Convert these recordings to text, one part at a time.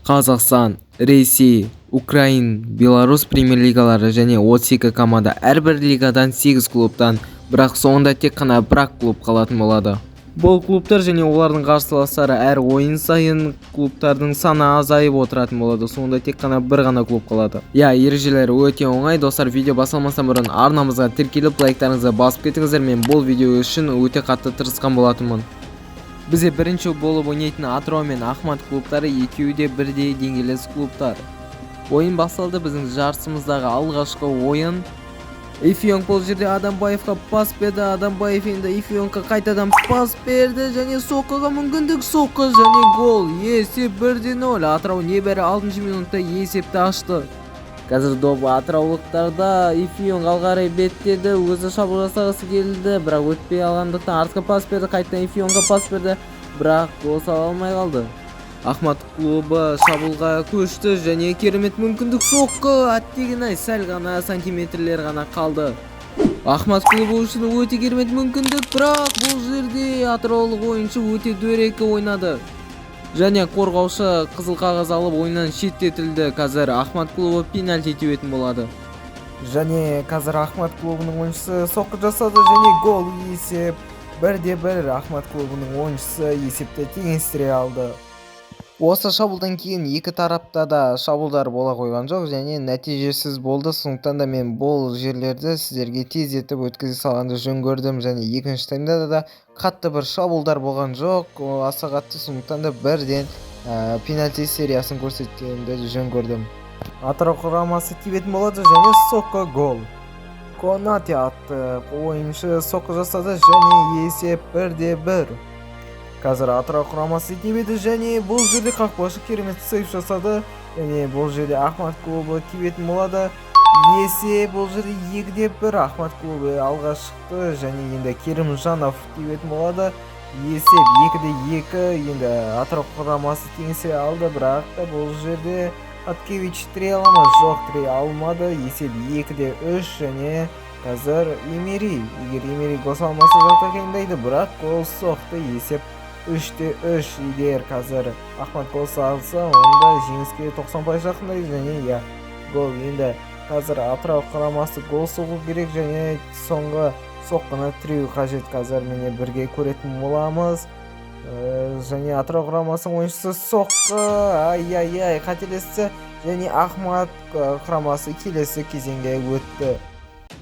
Қазақстан, Ресей, Украин, Беларусь премьер-лигалары және 32 команда әрбір лигадан 8 клубтан, бірақ соңында тек қана бір клуб қалатын болады. Бұл клубтар және олардың қарсыластары әр ойын сайын клубтардың саны азайып отыратын болады. Соңында тек қана бір ғана клуб қалады. Ережелері өте оңай. Достар, видео басылмастан бұрын арнамызға тіркеліп лайктарыңызды басып кетіңіздер. Мен бұл видео үшін өте қатты тырысқан болатынмын. Бізде бірінші болып ойнайтын Атырау мен Ахмат клубтары екеуі де бірдей деңгейлес клубтар. Ойын басталды. Біздің жарысымыздағы алғашқы ойын. Ифионг бұл жерде Адамбаевқа пас берді. Адамбаев енді Ифионгқа қайтадан пас берді және соққыға мүмкіндік, соққы және гол. Есеп 1-0. Атырау небәрі 6-шы минутта есепті ашты. Қазір доп атыраулықтарда. Ифионг алғарай беттеді, өзі шабуыл жасағысы келді, бірақ өтпей алғандықтан артқа пас берді, қайтадан Ифионгқа пас берді, бірақ гол сала алмай қалды. Ахмат клубы шабуылға көшті және керемет мүмкіндік, соққы, аттеген-ай, сәл ғана сантиметрлер ғана қалды. Ахмат клубы үшін өте керемет мүмкіндік, бірақ бұл жерде атыраулық ойыншы өте дөрекі ойнады. Және қорғаушы қызыл қағаз алып ойыннан шеттетілді. Қазір Ахмат клубы пенальти тебетін болады. Және қазір Ахмат клубының ойыншысы соққы жасады және гол. Есеп 1-1. Ахмат клубының ойыншысы есепті теңестіре алды. Осы шабуылдан кейін екі тарапта да шабуылдар бола қойған жоқ және нәтижесіз болды. Сондықтан да мен бұл жерлерді сіздерге тездетіп өткізе салғанды жөн көрдім және екінші таймда да қатты бір шабуылдар болған жоқ. Аса қатты, сондықтан да бірден пенальти сериясын көрсеткенді жөн көрдім. Атырау құрамасы тебетін болады және соққы, гол. Конате атты ойыншы соққы жасады және есеп 1-1. Қазір Атырау құрамасы тебеді және бұл жерде қақпашы керемет сейв жасады және бұл жерде Ахмат клубы тебетін болады. Есеп бұл жерде 2-1. Ахмат клубы алға шықты және енді Керімжанов тебетін болады. Есеп 2-2. Енді Атырау құрамасы теңесе алды, бірақ та бұл жерде Хаткевич тіре аламы? Жоқ, тіре алмады. Есеп 2-3 және қазір Эмери. Егер Эмери гол салмаса жақта қиындайды, бірақ гол соқты. Есеп 3-3. Егер қазір Ахмат гол салса, онда жеңіске 90% жақындайды және гол. Енді қазір Атырау құрамасы гол соғу керек және соңғы соққыны тіреу қажет. Қазір міне бірге көретін боламыз. Және Атырау құрамасының ойыншысы соққы, ай-ай-ай, қателесті және Ахмат құрамасы келесі кезеңге өтті.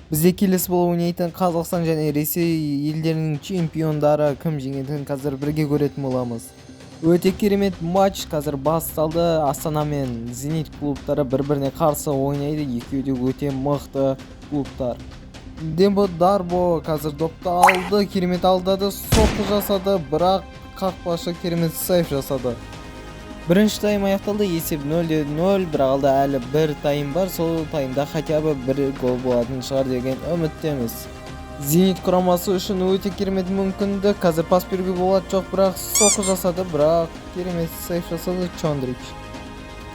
Бізде келесі болып ойнайтын Қазақстан және Ресей елдерінің чемпиондары кім жеңетінін қазір бірге көретін боламыз. Өте керемет матч қазір басталды. Астана мен Зенит клубтары бір-біріне қарсы ойнайды. Екеуі де өте мықты клубтар. Дембо Дарбо қазір допты алды, керемет алдады, соққы жасады, бірақ қақпашы керемет сейв жасады. Бірінші тайм аяқталды, есеп 0-0, бірақ алда әлі бір тайм бар. Сол таймда хотя бы бір гол болатын шығар деген үміттеміз. Зенит құрамасы үшін өте керемет мүмкіндік. Қазір пас беруге болады, жоқ, бірақ соққы жасады, бірақ керемет сейв жасады Чондрич.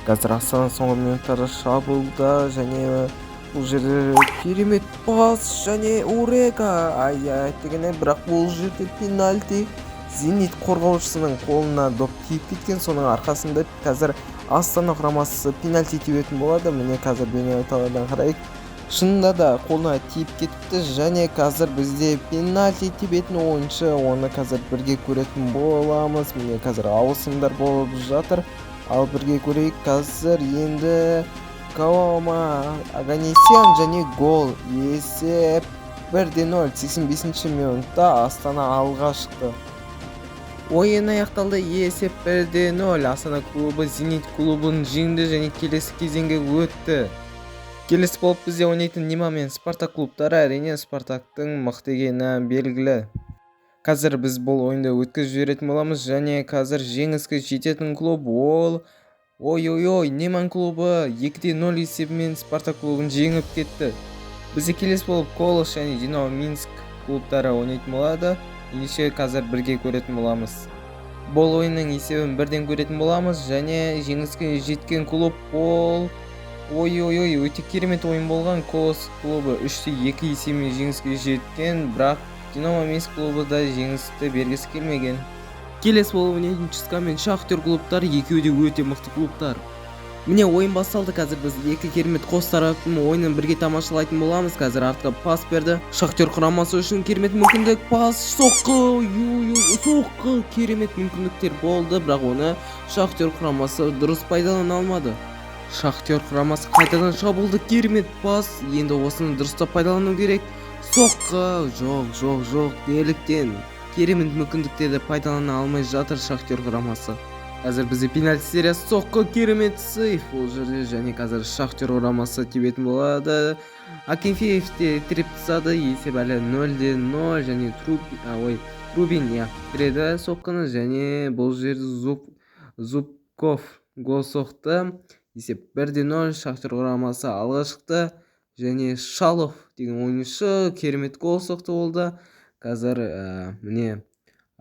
Қазір Астана соңғы минуттары шабуылда және бұл жерде керемет пас және Урека. Ай-ай дегенде, бірақ бұл жерде пенальти. Зенит қорғаушысының қолына доп тиіп кеткен, соның арқасында қазір Астана құрамасы пенальти тебетін болады. Міне қазір бейнебайталардан қарайық. Шынында да қолына тиіп кетіпті және қазір бізде пенальти тебетін ойыншы, оны қазір бірге көретін боламыз. Міне қазір ауысымдар болып жатыр. Ал бірге көрейік. Қазір енді Кауама Аганесян және гол. Есеп 1-0. 85-ші минутта Астана алға шықты. Ойын аяқталды, есеп 1-0. Астана клубы Зенит клубын жеңді және келесі кезеңге өтті. Келесі болып бізде ойнайтын Нима мен Спартак клубтары, әрине Спартактың мықты екені белгілі. Қазір біз бұл ойынды өткізіп жіберетін боламыз және қазір жеңіске жететін клуб ол Неман клубы 2-0 есебімен Спартак клубын жеңіп кетті. Бізде келесі болып Колос және Динамо Минск клубтары ойнайтын болады. Ендеше қазір бірге көретін боламыз. Бұл ойынның есебін бірден көретін боламыз және жеңіске жеткен клуб ол өте керемет ойын болған. Колос клубы 3-2 есебімен жеңіске жеткен, бірақ Динамо Минск клубы да жеңісті бергісі келмеген. Келесі болып ЦСКА мен Шахтер клубтары екеуі де өте мықты клубтар. Міне ойын басталды. Қазір біз екі керемет қос тараптың ойынын бірге тамашалайтын боламыз. Қазір артқа пас берді. Шахтер құрамасы үшін керемет мүмкіндік. Пас, соққы, соққы, керемет мүмкіндіктер болды, бірақ оны Шахтер құрамасы дұрыс пайдалана алмады. Шахтер құрамасы қайтадан шабуылды, керемет пас. Енді осыны дұрыстап пайдалану керек. Соққы, жоқ, неліктен керемет мүмкіндіктерді пайдалана алмай жатыр Шахтер құрамасы. Қазір бізде пенальти сериясы, соққы, керемет сейф ол жерде, және қазір Шахтер құрамасы тебетін болады. Акинфеев те тіреп тастады, есеп әлі 0-0, және Трубин тіреді соққыны, және бұл жерде Зубков гол соқты. Есеп 1-0, Шахтер құрамасы алға шықты, және Шалов деген ойыншы керемет гол соқты болды. Қазір міне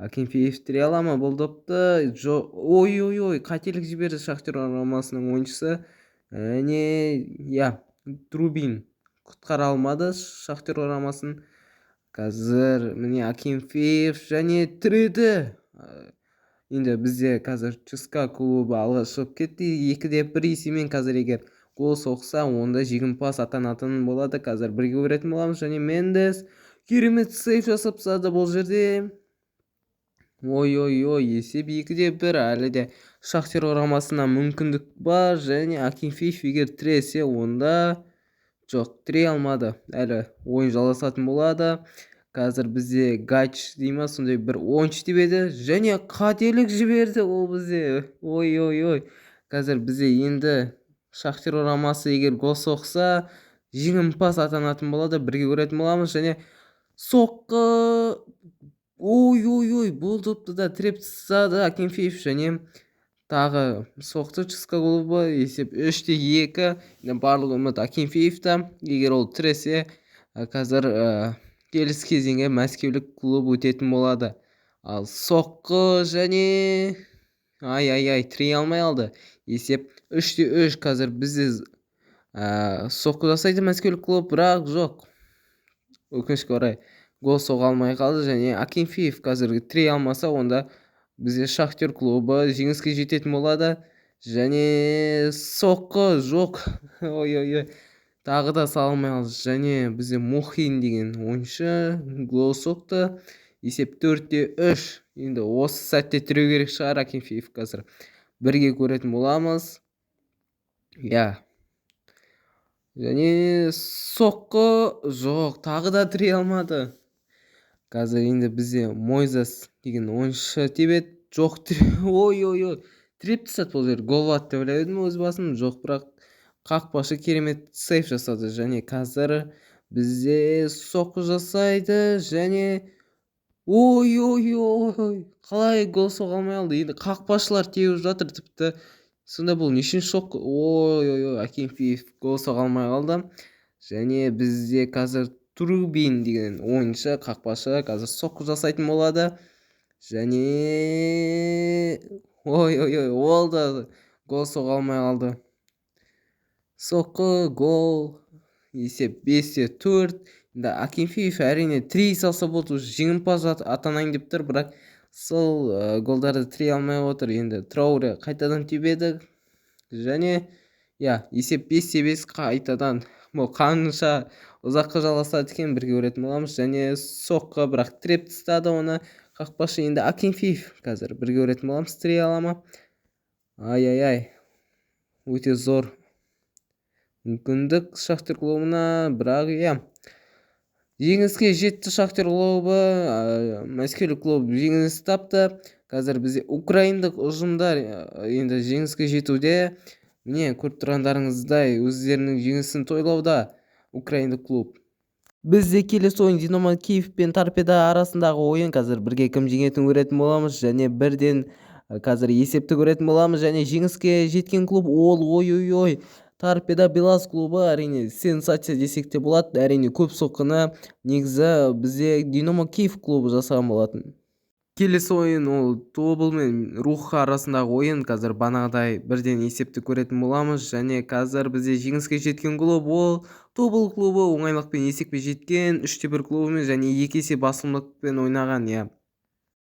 Акинфеев тіре ала ма бұл допты? Қателік жіберді Шахтер құрамасының ойыншысы. Трубин құтқара алмады Шахтер құрамасын. Қазір міне Акинфеев және тіреді. Енді бізде қазір ЦСКА клубы алға шығып кетті. 2-1 есебімен. Қазір егер гол соқса, онда жеңімпаз атанатын болады. Қазір бірге көретін боламыз, және Мендес керемет сейф жасап тастады бұл жерде. Есеп 2-1. Әлі де Шахтер құрамасына мүмкіндік бар, және Акинфеев егер тіресе, онда жоқ, тіре алмады. Әлі ойын жалғасатын болады. Қазір бізде Гач дейма, сондай бір ойыншы тебеді, және қателік жіберді ол бізде. Қазір бізде енді Шахтер құрамасы егер гол соқса, жеңімпаз атанатын болады. Бірге көретін боламыз, және соққы, бұл допты да тіреп тастады Акинфеев, және тағы соқты ЦСКА клубы. Есеп 3-2. Барлық үміт Акинфеевта. Егер ол тіресе, қазір келесі кезеңге мәскеулік клуб өтетін болады. Ал соққы, және тіре алмай алды. Есеп 3-3. Қазір бізде соққы жасайды мәскеулік клуб, бірақ жоқ, өкінішке орай гол соға алмай қалды, және Акинфеев қазір тіре алмаса, онда бізде Шахтер клубы жеңіске жететін болады. Және соққы, жоқ, тағы да салмай алды, және бізде Мухин деген ойыншы гол соқты. Есеп 4-3. Енді осы сәтте тіреу керек шығар Акинфеев. Қазір бірге көретін боламыз. Және соққы, жоқ, тағы да тіре алмады. Қазір енді бізде Мойзес деген ойыншы тебет, жоқ, тіреп тастады бұл жер. Гол болады деп ойлап өз басым, жоқ, бірақ қақпашы керемет сейф жасады, және қазір бізде соққы жасайды, және қалай гол соға алмай алды. Енді қақпашылар теуіп жатыр тіпті. Сонда бұл нешін шоқ? Акинфеев гол соға алмай қалды. Және бізде қазір Трубин деген ойыншы қақпашы қазір соққы жасайтын болады. Және ол да гол соға алмай қалды. Соққы, гол. Есеп 5-4. Енді Акинфеев әрине тіре салса болды, жеңімпаз атанайын деп тұр, бірақ сол голдарды тіре алмай отыр. Енді Трауре қайтадан тебеді, және есеп 5-5 қайтадан. Бұл қанша ұзаққа жалғасады екен, бірге көретін боламыз. Және соққы, бірақ тіреп тастады оны қақпашы. Енді Акинфеев қазір бірге көретін боламыз, тіре ала ма? Өте зор мүмкіндік Шахтер клубына, бірақ жеңіске жетті Шахтер клубы. Мәскеулік клуб жеңіс тапты. Қазір бізде украиндық ұжымдар енді жеңіске жетуде. Міне, көріп тұрғандарыңыздай өздерінің жеңісін тойлауда украиндық клуб. Бізде келесі ойын Динамо Киев пен Торпедо арасындағы ойын. Қазір бірге кім жеңетінін көретін боламыз, және бірден қазір есепті көретін боламыз. Және жеңіске жеткен клуб ол Торпедо Белаз клубы. Әрине сенсация десек те болады. Әрине көп соққыны негізі бізде Динамо Киев клубы жасаған болатын. Келесі ойын ол Тобыл мен Рух арасындағы ойын. Қазір банағыдай бірден есепті көретін боламыз, және қазір бізде жеңіске жеткен клуб ол Тобыл клубы. Оңайлықпен есепке жеткен 3-1 клубымен, және 2 есе басымдықпен ойнаған.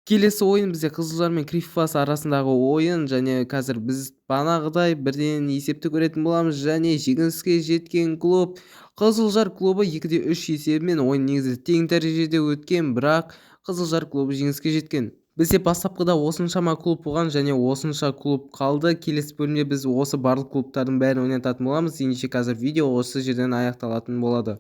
Келесі ойын бізде Қызылжар мен Кривбас арасындағы ойын, және қазір біз банағыдай бірден есепті көретін боламыз, және жеңіске жеткен клуб Қызылжар клубы 2-3 есебімен ойын негізі тең дәрежеде өткен, бірақ Қызылжар клубы жеңіске жеткен. Бізде бастапқыда осыншама клуб болған және осынша клуб қалды. Келесі бөлімде біз осы барлық клубтардың бәрін ойнататын боламыз. Ендеше қазір видео осы жерден аяқталатын болады.